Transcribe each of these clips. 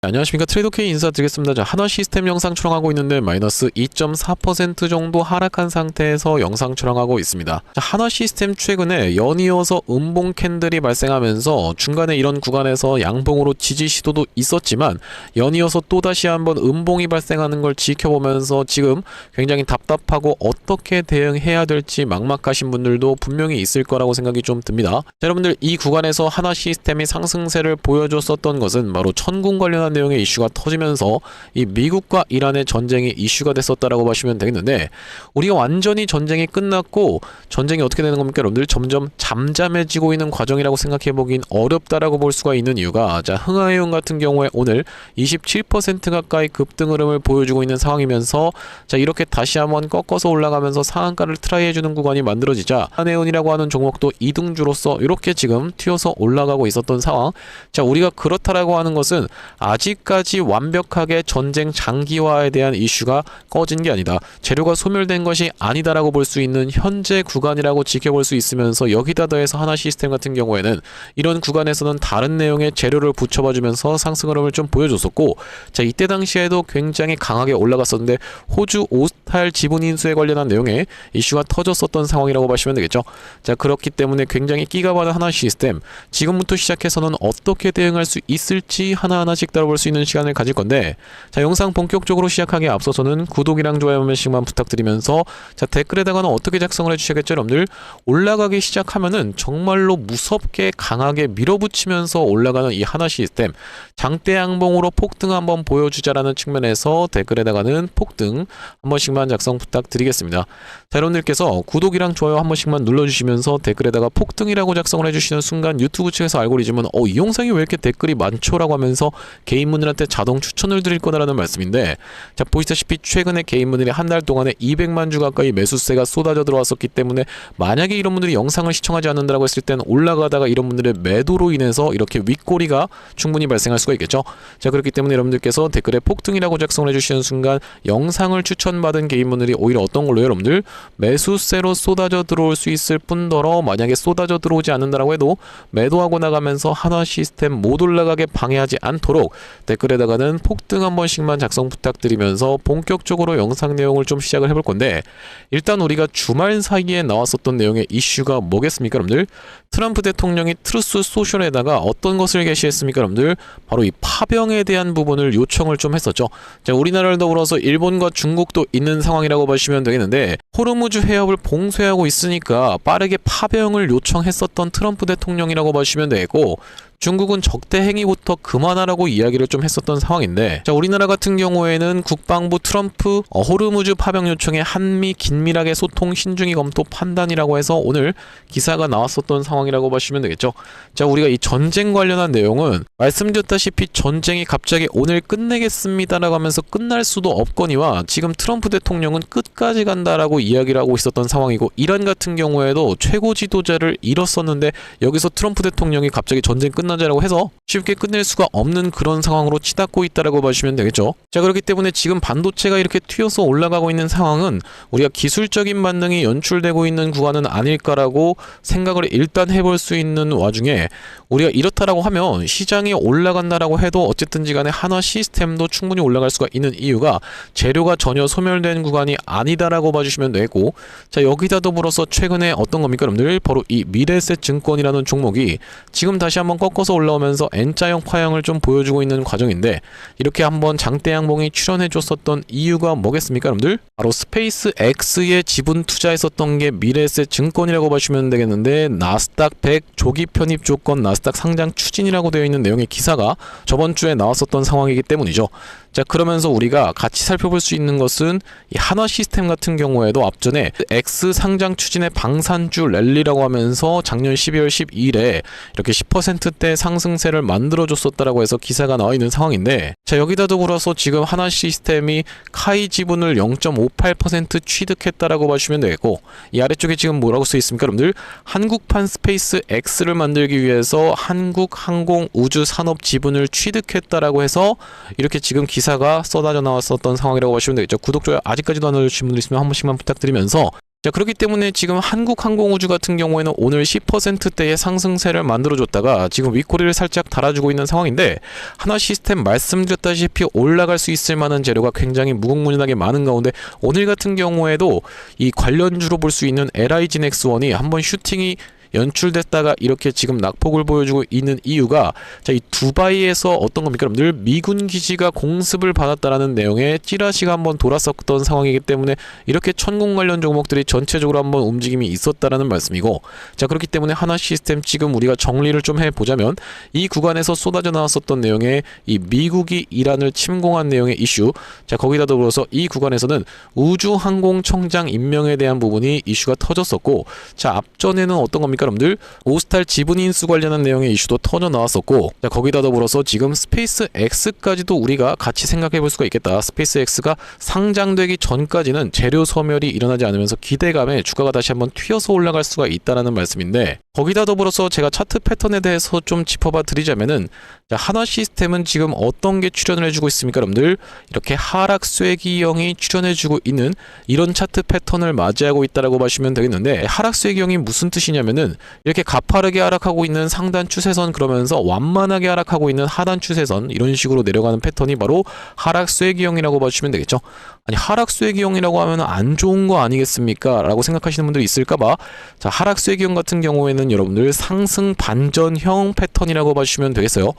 안녕하십니까, 트레이더K 인사드리겠습니다. 자, 한화 시스템 영상 촬영하고 있는데 마이너스 2.4% 정도 하락한 상태에서 영상 촬영하고 있습니다. 자, 한화 시스템 최근에 연이어서 음봉 캔들이 발생하면서 중간에 이런 구간에서 양봉으로 지지 시도도 있었지만 연이어서 또다시 한번 음봉이 발생하는 걸 지켜보면서 지금 굉장히 답답하고 어떻게 대응해야 될지 막막하신 분들도 분명히 있을 거라고 생각이 좀 듭니다. 자, 여러분들, 이 구간에서 한화 시스템이 상승세를 보여줬었던 것은 바로 천군 관련한 내용의 이슈가 터지면서 이 미국과 이란의 전쟁이 이슈가 됐었다라고 보시면 되겠는데, 우리가 완전히 전쟁이 끝났고 전쟁이 어떻게 되는 겁니까? 여러분들, 점점 잠잠해지고 있는 과정이라고 생각해 보긴 어렵다라고 볼 수가 있는 이유가, 자, 흥하해운 같은 경우에 오늘 27% 가까이 급등 흐름을 보여주고 있는 상황이면서, 자, 이렇게 다시 한번 꺾어서 올라가면서 상한가를 트라이해주는 구간이 만들어지자 흥하해운이라고 하는 종목도 이등주로서 이렇게 지금 튀어서 올라가고 있었던 상황. 자, 우리가 그렇다라고 하는 것은 아직까지 완벽하게 전쟁 장기화에 대한 이슈가 꺼진 게 아니다, 재료가 소멸된 것이 아니다라고 볼 수 있는 현재 구간이라고 지켜볼 수 있으면서, 여기다 더해서 하나 시스템 같은 경우에는 이런 구간에서는 다른 내용의 재료를 붙여봐주면서 상승 흐름을 좀 보여줬었고, 자, 이때 당시에도 굉장히 강하게 올라갔었는데 호주 오스탈 지분 인수에 관련한 내용의 이슈가 터졌었던 상황이라고 보시면 되겠죠. 자, 그렇기 때문에 굉장히 끼가 많은 하나 시스템, 지금부터 시작해서는 어떻게 대응할 수 있을지 하나하나씩 따라볼 수 있는 시간을 가질 건데, 자, 영상 본격적으로 시작하기에 앞서서는 구독이랑 좋아요 한 번씩만 부탁드리면서, 자, 댓글에다가는 어떻게 작성을 해주셔야겠죠. 여러분들, 올라가기 시작하면은 정말로 무섭게 강하게 밀어붙이면서 올라가는 이 하나 시스템, 장대 양봉으로 폭등 한번 보여주자라는 측면에서 댓글에다가는 폭등 한 번씩만 작성 부탁드리겠습니다. 자, 여러분들께서 구독이랑 좋아요 한 번씩만 눌러주시면서 댓글에다가 폭등이라고 작성을 해주시는 순간 유튜브 측에서 알고리즘은 이 영상이 왜 이렇게 댓글이 많죠라고 하면서 개인분들한테 자동 추천을 드릴 거다라는 말씀인데, 자, 보시다시피 최근에 개인분들이 한 달 동안에 200만 주 가까이 매수세가 쏟아져 들어왔었기 때문에, 만약에 이런 분들이 영상을 시청하지 않는다라고 했을 때는 올라가다가 이런 분들의 매도로 인해서 이렇게 윗꼬리가 충분히 발생할 수가 있겠죠. 자, 그렇기 때문에 여러분들께서 댓글에 폭등이라고 작성을 해주시는 순간 영상을 추천받은 개인분들이 오히려 어떤 걸로 여러분들 매수세로 쏟아져 들어올 수 있을 뿐더러, 만약에 쏟아져 들어오지 않는다라고 해도 매도하고 나가면서 한화 시스템 못 올라가게 방해하지 않도록 댓글에다가는 폭등 한 번씩만 작성 부탁드리면서 본격적으로 영상 내용을 좀 시작을 해볼 건데, 일단 우리가 주말 사이에 나왔었던 내용의 이슈가 뭐겠습니까, 여러분들? 트럼프 대통령이 트루스 소셜에다가 어떤 것을 게시했습니까, 여러분들? 바로 이 파병에 대한 부분을 요청을 좀 했었죠. 자, 우리나라를 더불어서 일본과 중국도 있는 상황이라고 보시면 되겠는데, 호르무즈 해협을 봉쇄하고 있으니까 빠르게 파병을 요청했었던 트럼프 대통령이라고 보시면 되고, 중국은 적대 행위부터 그만하라고 이야기를 좀 했었던 상황인데, 자, 우리나라 같은 경우에는 국방부 트럼프 호르무즈 파병 요청에 한미 긴밀하게 소통 신중히 검토 판단이라고 해서 오늘 기사가 나왔었던 상황이라고 보시면 되겠죠. 자, 우리가 이 전쟁 관련한 내용은 말씀드렸다시피 전쟁이 갑자기 오늘 끝내겠습니다라고 하면서 끝날 수도 없거니와, 지금 트럼프 대통령은 끝까지 간다라고 이야기를 하고 있었던 상황이고, 이란 같은 경우에도 최고 지도자를 잃었었는데 여기서 트럼프 대통령이 갑자기 전쟁 끝나자라고 해서 쉽게 끝낼 수가 없는 그런 상황으로 치닫고 있다라고 보시면 되겠죠. 자, 그렇기 때문에 지금 반도체가 이렇게 튀어서 올라가고 있는 상황은 우리가 기술적인 반등이 연출되고 있는 구간은 아닐까라고 생각을 일단 해볼 수 있는 와중에, 우리가 이렇다라고 하면 시장이 올라간다라고 해도 어쨌든지 간에 한화 시스템도 충분히 올라갈 수가 있는 이유가 재료가 전혀 소멸된 구간이 아니다라고 봐주시면 되고, 자, 여기다 더불어서 최근에 어떤 겁니까, 여러분들? 바로 이 미래에셋 증권이라는 종목이 지금 다시 한번 꺾어서 올라오면서 N자형 파형을 좀 보여주고 있는 과정인데, 이렇게 한번 장대 양봉이 출현해 줬었던 이유가 뭐겠습니까, 여러분들? 바로 스페이스 X에 지분 투자했었던 게 미래에셋 증권이라고 보시면 되겠는데, 나스닥 100 조기 편입 조건 나스닥 상장 추진이라고 되어 있는 내용의 기사가 저번 주에 나왔었던 상황이기 때문이죠. 자, 그러면서 우리가 같이 살펴볼 수 있는 것은 이 한화 시스템 같은 경우에도 앞전에 X 상장 추진의 방산주 랠리라고 하면서 작년 12월 12일에 이렇게 10%대 상승세를 만들어줬었다라고 해서 기사가 나와 있는 상황인데, 자, 여기다 더불어서 지금 한화 시스템이 카이 지분을 0.58% 취득했다라고 보시면 되겠고, 이 아래쪽에 지금 뭐라고 써 있습니까, 여러분들? 한국판 스페이스 X를 만들기 위해서 한국항공우주산업 지분을 취득했다라고 해서 이렇게 지금 기사가 쏟아져 나왔었던 상황이라고 보시면 되겠죠. 구독, 좋아요 아직까지도 안 눌러주신 분들 있으면 한 번씩만 부탁드리면서, 자, 그렇기 때문에 지금 한국항공우주 같은 경우에는 오늘 10%대의 상승세를 만들어줬다가 지금 윗꼬리를 살짝 달아주고 있는 상황인데, 하나시스템 말씀드렸다시피 올라갈 수 있을 만한 재료가 굉장히 무궁무진하게 많은 가운데 오늘 같은 경우에도 이 관련주로 볼 수 있는 LIGNX1이 한번 슈팅이 연출됐다가 이렇게 지금 낙폭을 보여주고 있는 이유가, 자, 이 두바이에서 어떤 겁니까? 여러분들 미군 기지가 공습을 받았다라는 내용의 찌라시가 한번 돌았었던 상황이기 때문에 이렇게 천공 관련 종목들이 전체적으로 한번 움직임이 있었다라는 말씀이고, 자, 그렇기 때문에 하나시스템 지금 우리가 정리를 좀 해보자면 이 구간에서 쏟아져 나왔었던 내용의 이 미국이 이란을 침공한 내용의 이슈, 자, 거기다 더불어서 이 구간에서는 우주항공청장 임명에 대한 부분이 이슈가 터졌었고, 자, 앞전에는 어떤 겁니까? 여러분들 오스탈 지분 인수 관련한 내용의 이슈도 터져 나왔었고, 자, 거기다 더불어서 지금 스페이스 X까지도 우리가 같이 생각해 볼 수가 있겠다. 스페이스 X가 상장되기 전까지는 재료 소멸이 일어나지 않으면서 기대감에 주가가 다시 한번 튀어서 올라갈 수가 있다라는 말씀인데, 거기다 더불어서 제가 차트 패턴에 대해서 좀 짚어봐 드리자면은, 자, 하나시스템은 지금 어떤 게 출현을 해주고 있습니까? 여러분들 이렇게 하락 쐐기형이 출현해주고 있는 이런 차트 패턴을 맞이하고 있다라고 보시면 되겠는데, 하락 쐐기형이 무슨 뜻이냐면은 이렇게 가파르게 하락하고 있는 상단 추세선, 그러면서 완만하게 하락하고 있는 하단 추세선, 이런 식으로 내려가는 패턴이 바로 하락 쐐기형이라고 봐주시면 되겠죠. 아니, 하락 쐐기형이라고 하면 안 좋은 거 아니겠습니까? 라고 생각하시는 분들이 있을까봐, 자, 하락 쐐기형 같은 경우에는 여러분들 상승 반전형 패턴이라고 봐주시면 되겠어요.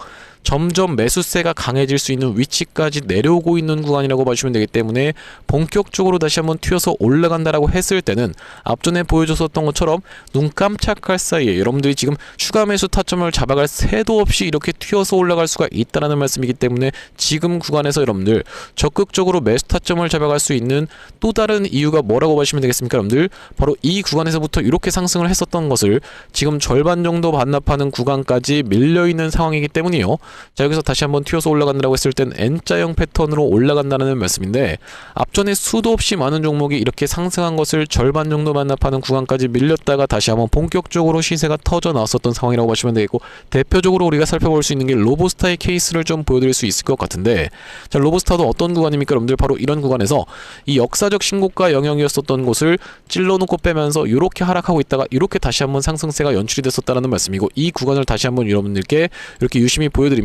점점 매수세가 강해질 수 있는 위치까지 내려오고 있는 구간이라고 봐주시면 되기 때문에 본격적으로 다시 한번 튀어서 올라간다라고 했을 때는 앞전에 보여줬었던 것처럼 눈 깜짝할 사이에 여러분들이 지금 추가 매수 타점을 잡아갈 새도 없이 이렇게 튀어서 올라갈 수가 있다라는 말씀이기 때문에 지금 구간에서 여러분들 적극적으로 매수 타점을 잡아갈 수 있는 또 다른 이유가 뭐라고 보시면 되겠습니까? 여러분들 바로 이 구간에서부터 이렇게 상승을 했었던 것을 지금 절반 정도 반납하는 구간까지 밀려있는 상황이기 때문이요. 자, 여기서 다시 한번 튀어서 올라간다고 했을 땐 N자형 패턴으로 올라간다는 말씀인데, 앞전에 수도 없이 많은 종목이 이렇게 상승한 것을 절반 정도 반납하는 구간까지 밀렸다가 다시 한번 본격적으로 시세가 터져 나왔었던 상황이라고 보시면 되겠고, 대표적으로 우리가 살펴볼 수 있는 게 로보스타의 케이스를 좀 보여드릴 수 있을 것 같은데, 자, 로보스타도 어떤 구간입니까? 여러분들 바로 이런 구간에서 이 역사적 신고가 영역이었었던 곳을 찔러놓고 빼면서 이렇게 하락하고 있다가 이렇게 다시 한번 상승세가 연출이 됐었다는 말씀이고, 이 구간을 다시 한번 여러분들께 이렇게 유심히 보여드리면은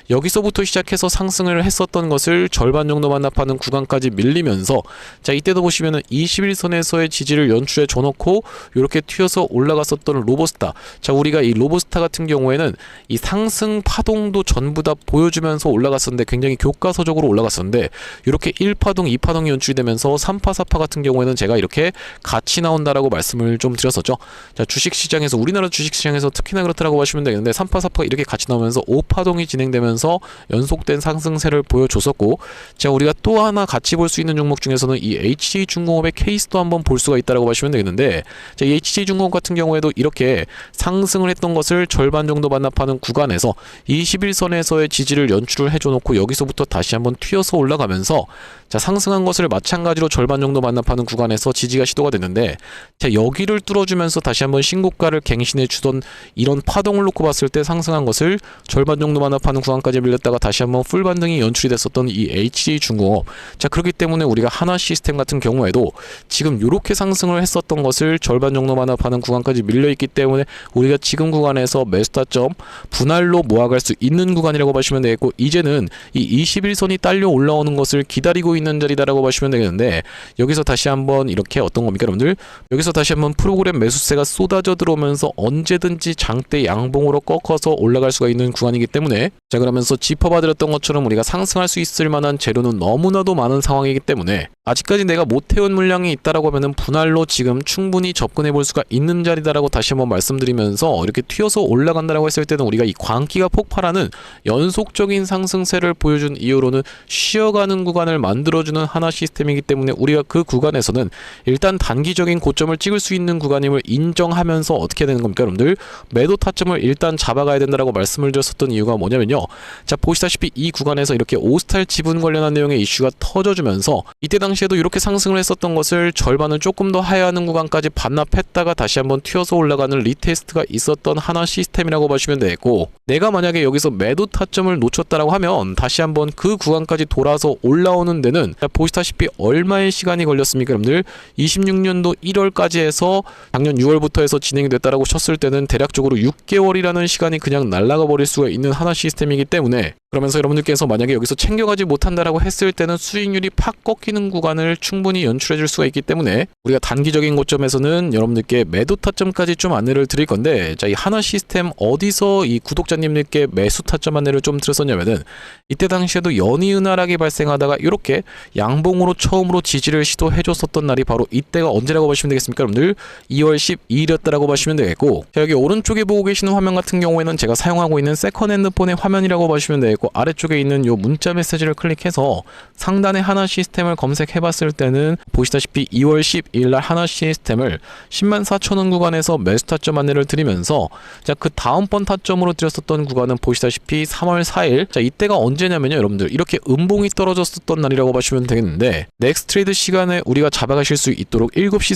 여기서부터 시작해서 상승을 했었던 것을 절반 정도 반납하는 구간까지 밀리면서, 자, 이때도 보시면은 21선에서의 지지를 연출해 줘놓고 이렇게 튀어서 올라갔었던 로보스타, 자, 우리가 이 로보스타 같은 경우에는 이 상승 파동도 전부 다 보여주면서 올라갔었는데 굉장히 교과서적으로 올라갔었는데, 이렇게 1파동, 2파동이 연출이 되면서 3파, 4파 같은 경우에는 제가 이렇게 같이 나온다라고 말씀을 좀 드렸었죠. 자, 주식시장에서, 우리나라 주식시장에서 특히나 그렇다라고 하시면 되겠는데 3파, 4파가 이렇게 같이 나오면서 5파동이 진행되면서 연속된 상승세를 보여줬었고, 자, 우리가 또 하나 같이 볼 수 있는 종목 중에서는 이 HJ중공업의 케이스도 한번 볼 수가 있다라고 보시면 되겠는데, 자, 이 HJ중공업 같은 경우에도 이렇게 상승을 했던 것을 절반 정도 반납하는 구간에서 21선에서의 지지를 연출을 해줘놓고 여기서부터 다시 한번 튀어서 올라가면서, 자, 상승한 것을 마찬가지로 절반 정도 반납하는 구간에서 지지가 시도가 됐는데, 자, 여기를 뚫어주면서 다시 한번 신고가를 갱신해 주던 이런 파동을 놓고 봤을 때 상승한 것을 절반 정도 반납하는 구간까지 밀렸다가 다시 한번 풀 반등이 연출이 됐었던 이 HJ중공업, 자, 그렇기 때문에 우리가 하나시스템 같은 경우에도 지금 이렇게 상승을 했었던 것을 절반 정도 반납하는 구간까지 밀려있기 때문에 우리가 지금 구간에서 매수타점 분할로 모아갈 수 있는 구간이라고 보시면 되겠고, 이제는 이 21선이 딸려 올라오는 것을 기다리고 있는 자리다라고 보시면 되겠는데, 여기서 다시 한번 이렇게 어떤 겁니까 여러분들, 여기서 다시 한번 프로그램 매수세가 쏟아져 들어오면서 언제든지 장대 양봉으로 꺾어서 올라갈 수가 있는 구간이기 때문에, 자, 그러면서 짚어봐드렸던 것처럼 우리가 상승할 수 있을 만한 재료는 너무나도 많은 상황이기 때문에 아직까지 내가 못 태운 물량이 있다라고 하면은 분할로 지금 충분히 접근해 볼 수가 있는 자리다라고 다시 한번 말씀드리면서, 이렇게 튀어서 올라간다라고 했을 때는 우리가 이 광기가 폭발하는 연속적인 상승세를 보여준 이후로는 쉬어가는 구간을 만들어주는 하나 시스템이기 때문에 우리가 그 구간에서는 일단 단기적인 고점을 찍을 수 있는 구간임을 인정하면서 어떻게 해야 되는 겁니까 여러분들? 매도 타점을 일단 잡아가야 된다라고 말씀을 드렸었던 이유가 뭐냐면요. 자, 보시다시피 이 구간에서 이렇게 오스탈 지분 관련한 내용의 이슈가 터져주면서 이때 당시에도 이렇게 상승을 했었던 것을 절반을 조금 더 하회하는 구간까지 반납했다가 다시 한번 튀어서 올라가는 리테스트가 있었던 하나 시스템이라고 보시면 되겠고, 내가 만약에 여기서 매도 타점을 놓쳤다라고 하면 다시 한번 그 구간까지 돌아서 올라오는 데는 보시다시피 얼마의 시간이 걸렸습니까, 여러분들? 26년도 1월까지 해서 작년 6월부터 해서 진행이 됐다라고 쳤을 때는 대략적으로 6개월이라는 시간이 그냥 날아가 버릴 수가 있는 하나 시스템이기 때문에, 그러면서 여러분들께서 만약에 여기서 챙겨가지 못한다라고 했을 때는 수익률이 팍 꺾이는 구간을 충분히 연출해 줄 수가 있기 때문에 우리가 단기적인 고점에서는 여러분들께 매도 타점까지 좀 안내를 드릴 건데, 자, 이 하나 시스템 어디서 이 구독자님들께 매수 타점 안내를 좀 드렸었냐면은 이때 당시에도 연이은하락이 발생하다가 이렇게 양봉으로 처음으로 지지를 시도해 줬었던 날이 바로 이때가 언제라고 보시면 되겠습니까, 여러분들? 2월 12일이었다라고 보시면 되겠고, 자, 여기 오른쪽에 보고 계시는 화면 같은 경우에는 제가 사용하고 있는 세컨핸드 폰의 화면이라고 보시면 되겠고, 아래쪽에 있는 요 문자 메시지를 클릭해서 상단에 하나 시스템을 검색해 봤을 때는 보시다시피 2월 12일날 하나 시스템을 104,000원 구간에서 매수 타점 안내를 드리면서, 자, 그 다음번 타점으로 드렸었던 구간은 보시다시피 3월 4일, 자, 이때가 언제냐면요, 여러분들 이렇게 음봉이 떨어졌었던 날이라고 보시면 되겠는데, 넥스트 트레이드 시간에 우리가 잡아가실 수 있도록 7시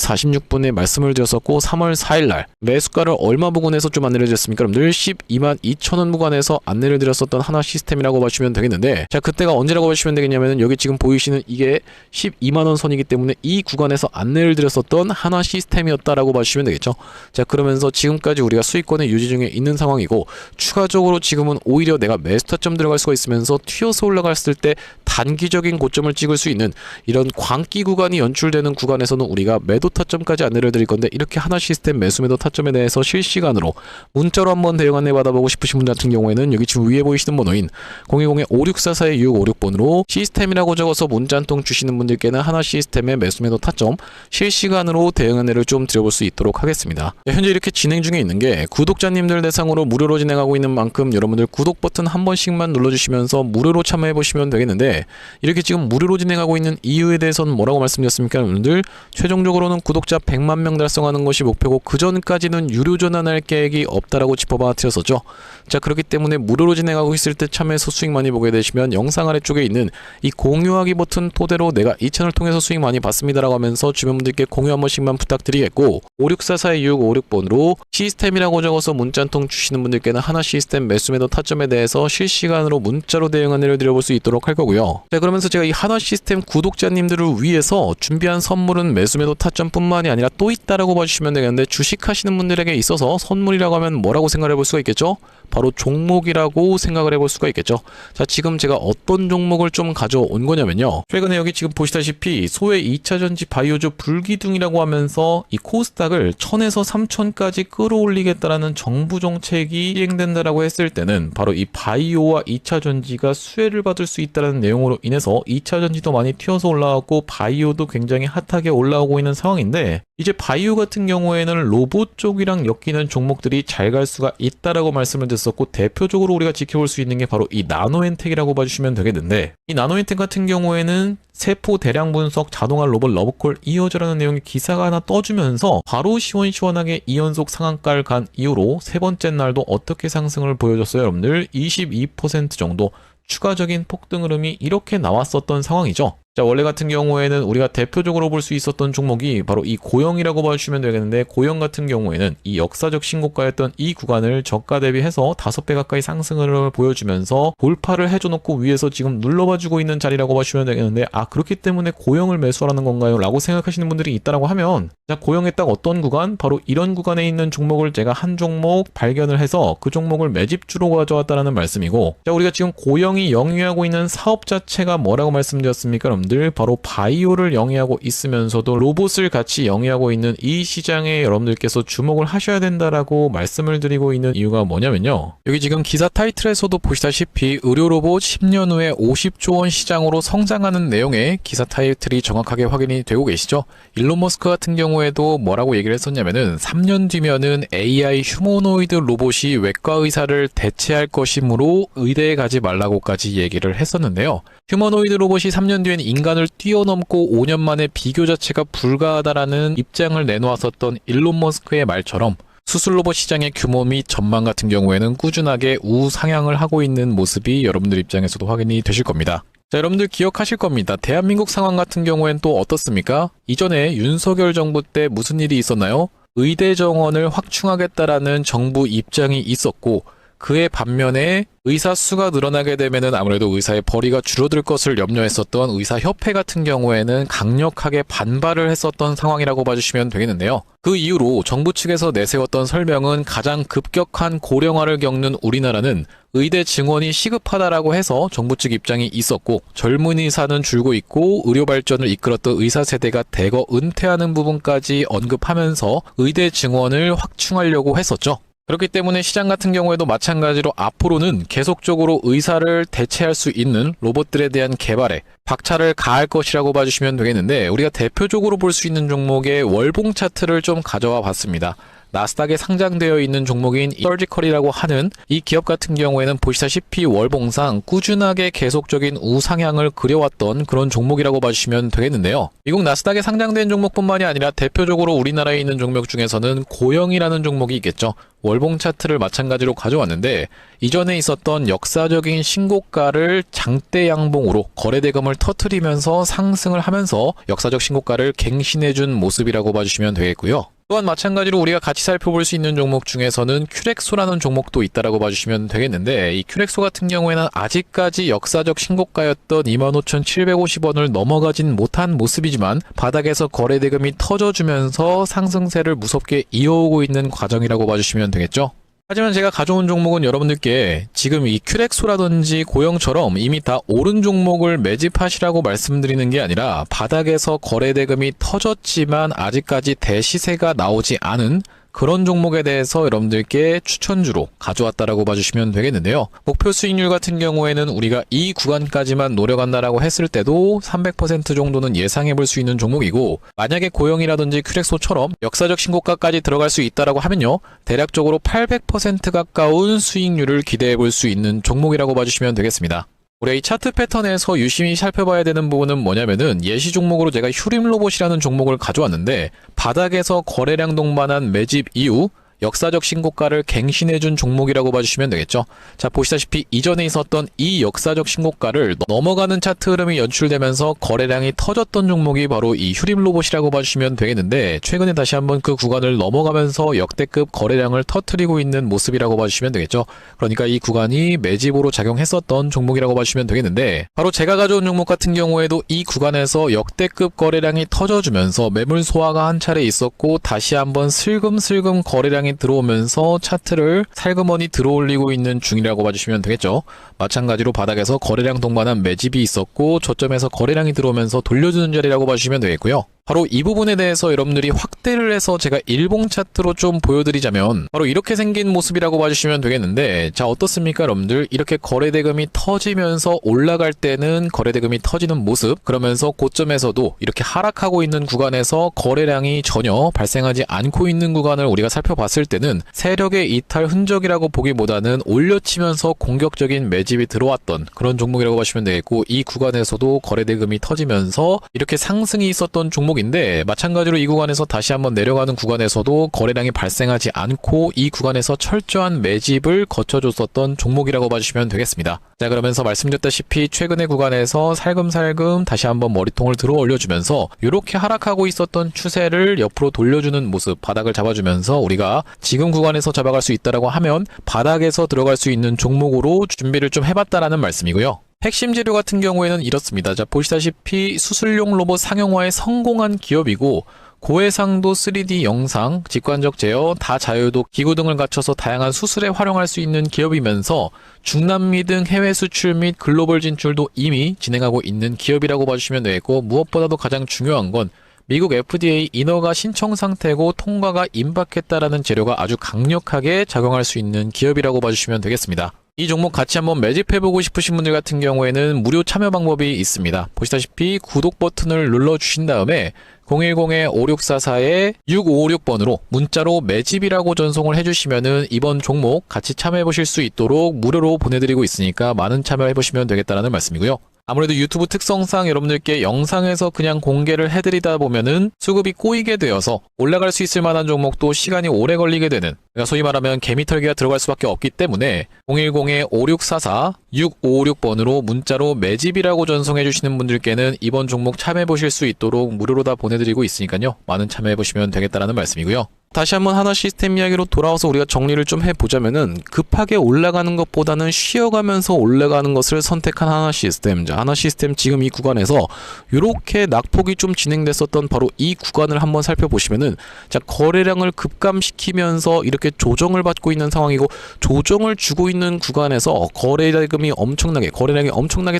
46분에 말씀을 드렸었고, 3월 4일날 매수가를 얼마 부근에서 좀 안내를 드렸습니까, 여러분들? 122,000원 구간에서 안내를 드렸었던 하나 시스템이라고 보시면 되겠는데, 자, 그때가 언제라고 보시면 되겠냐면은 여기 지금 보이시는 이게 12만원 선이기 때문에 이 구간에서 안내를 드렸었던 하나 시스템이었다라고 보시면 되겠죠. 자, 그러면서 지금까지 우리가 수익권에 유지 중에 있는 상황이고, 추가적으로 지금은 오히려 내가 매수 타점 들어갈 수가 있으면서 튀어서 올라갔을 때 단기적인 고점을 찍을 수 있는 이런 광기 구간이 연출되는 구간에서는 우리가 매도 타점까지 안내를 드릴 건데, 이렇게 하나 시스템 매수 매도 타점에 대해서 실시간으로 문자로 한번 대응 안내 받아보고 싶으신 분 같은 경우에는 여기 지금 위에 보이시는 번호인 010-5644-656번으로 시스템이라고 적어서 문자 한 통 주시는 분들께는 하나 시스템의 매수 매도 타점 실시간으로 대응 안내를 좀 드려볼 수 있도록 하겠습니다. 현재 이렇게 진행 중에 있는 게 구독자님들 대상으로 무료로 진행하고 있는 만큼 여러분들 구독 버튼 한 번씩만 눌러주시면서 무료로 참여해 보시면 되겠는데, 이렇게 지금 무료로 진행하고 있는 이유에 대해서는 뭐라고 말씀드렸습니까, 여러분들? 최종적으로는 구독자 100만 명 달성하는 것이 목표고, 그 전까지는 유료 전환할 계획이 없다라고 짚어봐 드렸었죠. 자, 그렇기 때문에 무료로 진행하고 있을 때 참여해서 수익 많이 보게 되시면 영상 아래쪽에 있는 이 공유하기 버튼 토대로 내가 이 채널 통해서 수익 많이 봤습니다라고 하면서 주변 분들께 공유 한 번씩만 부탁드리겠고, 5644-656번으로 시스템이라고 적어서 문자 한 통 주시는 분들께는 하나 시스템 매수 매도 타점에 대해서 실시간으로 문자로 대응 안내를 드려볼 수 있도록 할 거고요. 자, 그러면서 제가 이 하나 시스템 구독자님들을 위해서 준비한 선물은 매수 매도 타점뿐만이 아니라 또 있다라고 봐주시면 되겠는데, 주식하시는 분들에게 있어서 선물이라고 하면 뭐라고 생각해 볼 수가 있겠죠? 바로 종목이라고 생각을 해볼 수가 있겠죠. 자, 지금 제가 어떤 종목을 좀 가져온 거냐면요, 최근에 여기 지금 보시다시피 소외 2차전지 바이오주 불기둥이라고 하면서 이 코스닥을 1000에서 3000까지 끌어올리겠다라는 정부 정책이 시행된다라고 했을 때는 바로 이 바이오와 2차전지가 수혜를 받을 수 있다는 내용으로 인해서 2차전지도 많이 튀어서 올라왔고 바이오도 굉장히 핫하게 올라오고 있는 상황인데, 이제 바이오 같은 경우에는 로봇 쪽이랑 엮이는 종목들이 잘 갈 수가 있다라고 말씀을 드렸었고, 대표적으로 우리가 지켜볼 수 있는 게 바로 이 나노엔텍이라고 봐주시면 되겠는데, 이 나노엔텍 같은 경우에는 세포 대량 분석 자동화 로봇 러브콜 이어져라는 내용의 기사가 하나 떠주면서 바로 시원시원하게 2연속 상한가를 간 이후로 세 번째 날도 어떻게 상승을 보여줬어요, 여러분들? 22% 정도 추가적인 폭등 흐름이 이렇게 나왔었던 상황이죠. 자, 원래 같은 경우에는 우리가 대표적으로 볼 수 있었던 종목이 바로 이 고영이라고 봐주시면 되겠는데, 고영 같은 경우에는 이 역사적 신고가였던 이 구간을 저가 대비해서 5배 가까이 상승을 보여주면서 돌파를 해줘놓고 위에서 지금 눌러봐주고 있는 자리라고 봐주시면 되겠는데, 아, 그렇기 때문에 고영을 매수하라는 건가요? 라고 생각하시는 분들이 있다라고 하면, 자, 고영에 딱 어떤 구간? 바로 이런 구간에 있는 종목을 제가 한 종목 발견을 해서 그 종목을 매집주로 가져왔다는 말씀이고, 자, 우리가 지금 고영이 영위하고 있는 사업 자체가 뭐라고 말씀드렸습니까, 여러분들? 바로 바이오를 영위하고 있으면서도 로봇을 같이 영위하고 있는 이 시장에 여러분들께서 주목을 하셔야 된다라고 말씀을 드리고 있는 이유가 뭐냐면요, 여기 지금 기사 타이틀에서도 보시다시피 의료 로봇 10년 후에 50조 원 시장으로 성장하는 내용의 기사 타이틀이 정확하게 확인이 되고 계시죠. 일론 머스크 같은 경우에도 뭐라고 얘기를 했었냐면은 3년 뒤면은 AI 휴머노이드 로봇이 외과 의사를 대체할 것이므로 의대에 가지 말라고까지 얘기를 했었는데요. 휴머노이드 로봇이 3년 뒤엔 인간을 뛰어넘고 5년 만에 비교 자체가 불가하다라는 입장을 내놓았었던 일론 머스크의 말처럼 수술 로봇 시장의 규모 및 전망 같은 경우에는 꾸준하게 우상향을 하고 있는 모습이 여러분들 입장에서도 확인이 되실 겁니다. 자, 여러분들 기억하실 겁니다. 대한민국 상황 같은 경우엔 또 어떻습니까? 이전에 윤석열 정부 때 무슨 일이 있었나요? 의대 정원을 확충하겠다라는 정부 입장이 있었고, 그의 반면에 의사 수가 늘어나게 되면은 아무래도 의사의 벌이가 줄어들 것을 염려했었던 의사협회 같은 경우에는 강력하게 반발을 했었던 상황이라고 봐주시면 되겠는데요. 그 이후로 정부 측에서 내세웠던 설명은 가장 급격한 고령화를 겪는 우리나라는 의대 증원이 시급하다라고 해서 정부 측 입장이 있었고, 젊은 의사는 줄고 있고 의료 발전을 이끌었던 의사 세대가 대거 은퇴하는 부분까지 언급하면서 의대 증원을 확충하려고 했었죠. 그렇기 때문에 시장 같은 경우에도 마찬가지로 앞으로는 계속적으로 의사를 대체할 수 있는 로봇들에 대한 개발에 박차를 가할 것이라고 봐주시면 되겠는데, 우리가 대표적으로 볼 수 있는 종목의 월봉 차트를 좀 가져와 봤습니다. 나스닥에 상장되어 있는 종목인 서지컬이라고 하는 이 기업 같은 경우에는 보시다시피 월봉상 꾸준하게 계속적인 우상향을 그려왔던 그런 종목이라고 봐주시면 되겠는데요. 미국 나스닥에 상장된 종목뿐만이 아니라 대표적으로 우리나라에 있는 종목 중에서는 고영이라는 종목이 있겠죠. 월봉 차트를 마찬가지로 가져왔는데, 이전에 있었던 역사적인 신고가를 장대 양봉으로 거래대금을 터트리면서 상승을 하면서 역사적 신고가를 갱신해준 모습이라고 봐주시면 되겠고요. 또한 마찬가지로 우리가 같이 살펴볼 수 있는 종목 중에서는 큐렉소라는 종목도 있다라고 봐주시면 되겠는데, 이 큐렉소 같은 경우에는 아직까지 역사적 신고가였던 25,750원을 넘어가진 못한 모습이지만 바닥에서 거래대금이 터져주면서 상승세를 무섭게 이어오고 있는 과정이라고 봐주시면 되겠죠. 하지만 제가 가져온 종목은 여러분들께 지금 이 큐렉소라든지 고영처럼 이미 다 오른 종목을 매집하시라고 말씀드리는 게 아니라, 바닥에서 거래대금이 터졌지만 아직까지 대시세가 나오지 않은 그런 종목에 대해서 여러분들께 추천주로 가져왔다라고 봐주시면 되겠는데요. 목표 수익률 같은 경우에는 우리가 이 구간까지만 노려간다라고 했을 때도 300% 정도는 예상해 볼 수 있는 종목이고, 만약에 고영이라든지 큐렉소처럼 역사적 신고가까지 들어갈 수 있다라고 하면요, 대략적으로 800% 가까운 수익률을 기대해 볼 수 있는 종목이라고 봐주시면 되겠습니다. 우리가 이 차트 패턴에서 유심히 살펴봐야 되는 부분은 뭐냐면은, 예시 종목으로 제가 휴림 로봇이라는 종목을 가져왔는데, 바닥에서 거래량 동반한 매집 이후 역사적 신고가를 갱신해준 종목이라고 봐주시면 되겠죠. 자, 보시다시피 이전에 있었던 이 역사적 신고가를 넘어가는 차트 흐름이 연출되면서 거래량이 터졌던 종목이 바로 이 휴림 로봇이라고 봐주시면 되겠는데, 최근에 다시 한번 그 구간을 넘어가면서 역대급 거래량을 터뜨리고 있는 모습이라고 봐주시면 되겠죠. 그러니까 이 구간이 매집으로 작용했었던 종목이라고 봐주시면 되겠는데, 바로 제가 가져온 종목 같은 경우에도 이 구간에서 역대급 거래량이 터져주면서 매물 소화가 한 차례 있었고, 다시 한번 슬금슬금 거래량이 들어오면서 차트를 살그머니 들어올리고 있는 중이라고 봐주시면 되겠죠. 마찬가지로 바닥에서 거래량 동반한 매집이 있었고, 저점에서 거래량이 들어오면서 돌려주는 자리라고 봐주시면 되겠고요. 바로 이 부분에 대해서 여러분들이 확대를 해서 제가 일봉 차트로 좀 보여드리자면, 바로 이렇게 생긴 모습이라고 봐주시면 되겠는데, 자, 어떻습니까 여러분들? 이렇게 거래대금이 터지면서 올라갈 때는 거래대금이 터지는 모습, 그러면서 고점에서도 이렇게 하락하고 있는 구간에서 거래량이 전혀 발생하지 않고 있는 구간을 우리가 살펴봤을 때는 세력의 이탈 흔적이라고 보기보다는 올려치면서 공격적인 매집이 들어왔던 그런 종목이라고 보시면 되겠고, 이 구간에서도 거래대금이 터지면서 이렇게 상승이 있었던 종목인데, 마찬가지로 이 구간에서 다시 한번 내려가는 구간에서도 거래량이 발생하지 않고 이 구간에서 철저한 매집을 거쳐줬었던 종목이라고 봐주시면 되겠습니다. 자, 그러면서 말씀드렸다시피 최근의 구간에서 살금살금 다시 한번 머리통을 들어 올려주면서 이렇게 하락하고 있었던 추세를 옆으로 돌려주는 모습, 바닥을 잡아주면서 우리가 지금 구간에서 잡아갈 수 있다라고 하면 바닥에서 들어갈 수 있는 종목으로 준비를 좀 해봤다라는 말씀이고요. 핵심 재료 같은 경우에는 이렇습니다. 자, 보시다시피 수술용 로봇 상용화에 성공한 기업이고, 고해상도 3D 영상, 직관적 제어, 다자유도 기구 등을 갖춰서 다양한 수술에 활용할 수 있는 기업이면서 중남미 등 해외 수출 및 글로벌 진출도 이미 진행하고 있는 기업이라고 봐주시면 되겠고, 무엇보다도 가장 중요한 건 미국 FDA 인허가 신청 상태고 통과가 임박했다라는 재료가 아주 강력하게 작용할 수 있는 기업이라고 봐주시면 되겠습니다. 이 종목 같이 한번 매집해보고 싶으신 분들 같은 경우에는 무료 참여 방법이 있습니다. 보시다시피 구독 버튼을 눌러주신 다음에 010-5644-6556번으로 문자로 매집이라고 전송을 해주시면은 이번 종목 같이 참여해보실 수 있도록 무료로 보내드리고 있으니까 많은 참여해보시면 되겠다라는 말씀이고요. 아무래도 유튜브 특성상 여러분들께 영상에서 그냥 공개를 해드리다 보면은 수급이 꼬이게 되어서 올라갈 수 있을 만한 종목도 시간이 오래 걸리게 되는, 그러니까 소위 말하면 개미털기가 들어갈 수밖에 없기 때문에 010-5644-6556번으로 문자로 매집이라고 전송해 주시는 분들께는 이번 종목 참여해 보실 수 있도록 무료로 다 보내드리고 있으니까요. 많은 참여해 보시면 되겠다라는 말씀이고요. 다시 한번 하나시스템 이야기로 돌아와서 우리가 정리를 좀 해보자면은 급하게 올라가는 것보다는 쉬어가면서 올라가는 것을 선택한 하나시스템. 자, 하나시스템 지금 이 구간에서 이렇게 낙폭이 좀 진행됐었던 바로 이 구간을 한번 살펴보시면은, 자, 거래량을 급감시키면서 이렇게 조정을 받고 있는 상황이고, 조정을 주고 있는 구간에서 거래량이 엄청나게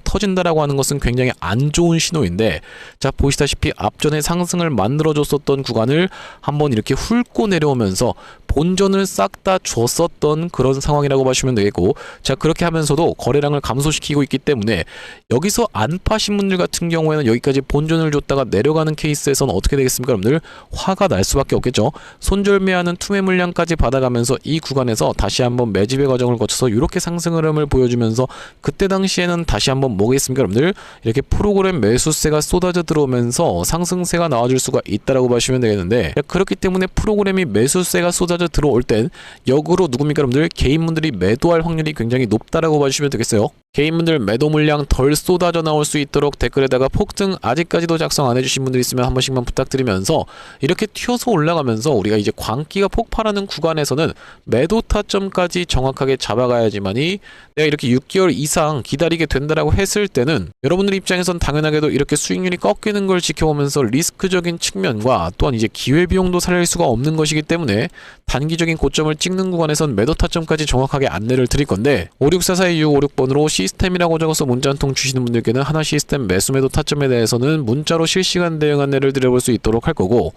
터진다라고 하는 것은 굉장히 안 좋은 신호인데, 자, 보시다시피 앞전에 상승을 만들어줬었던 구간을 한번 이렇게 훑고 내려오면서 본전을 싹 다 줬었던 그런 상황이라고 보시면 되겠고, 자, 그렇게 하면서도 거래량을 감소시키고 있기 때문에 여기서 안 파신 분들 같은 경우에는 여기까지 본전을 줬다가 내려가는 케이스에서는 어떻게 되겠습니까? 여러분들 화가 날 수밖에 없겠죠. 손절매하는 투매 물량까지 받아가면서 이 구간에서 다시 한번 매집의 과정을 거쳐서 이렇게 상승 흐름을 보여주면서, 그때 당시에는 다시 한번 뭐겠습니까? 여러분들 이렇게 프로그램 매수세가 쏟아져 들어오면서 상승세가 나와줄 수가 있다라고 보시면 되겠는데, 그렇기 때문에 프로그램이 매수세가 쏟아져 들어올 땐 역으로 누굽니까? 여러분들 개인분들이 매도할 확률이 굉장히 높다라고 봐주시면 되겠어요. 개인분들 매도 물량 덜 쏟아져 나올 수 있도록 댓글에다가 폭등 아직까지도 작성 안 해주신 분들 있으면 한 번씩만 부탁드리면서, 이렇게 튀어서 올라가면서 우리가 이제 광기가 폭발하는 구간에서는 매도 타점까지 정확하게 잡아가야지만이 내가 이렇게 6개월 이상 기다리게 된다라고 했을 때는 여러분들 입장에선 당연하게도 이렇게 수익률이 꺾이는 걸 지켜보면서 리스크적인 측면과 또한 이제 기회비용도 살릴 수가 없는 것이기 때문에 단기적인 고점을 찍는 구간에선 매도 타점까지 정확하게 안내를 드릴 건데, 5644256번으로 시스템이라고 적어서 문자 한 통 주시는 분들께는 하나 시스템 매수 매도 타점에 대해서는 문자로 실시간 대응 안내를 드려볼 수 있도록 할 거고,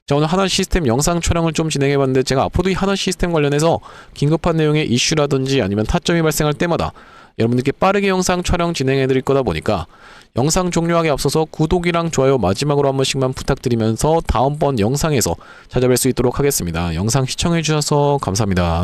자, 오늘 하나 시스템 영상 촬영을 좀 진행해봤는데, 제가 앞으로도 이 하나 시스템 관련해서 긴급한 내용의 이슈라든지 아니면 타점이 발생할 때마다 여러분들께 빠르게 영상 촬영 진행해드릴 거다 보니까 영상 종료하기 앞서서 구독이랑 좋아요 마지막으로 한 번씩만 부탁드리면서 다음번 영상에서 찾아뵐 수 있도록 하겠습니다. 영상 시청해주셔서 감사합니다.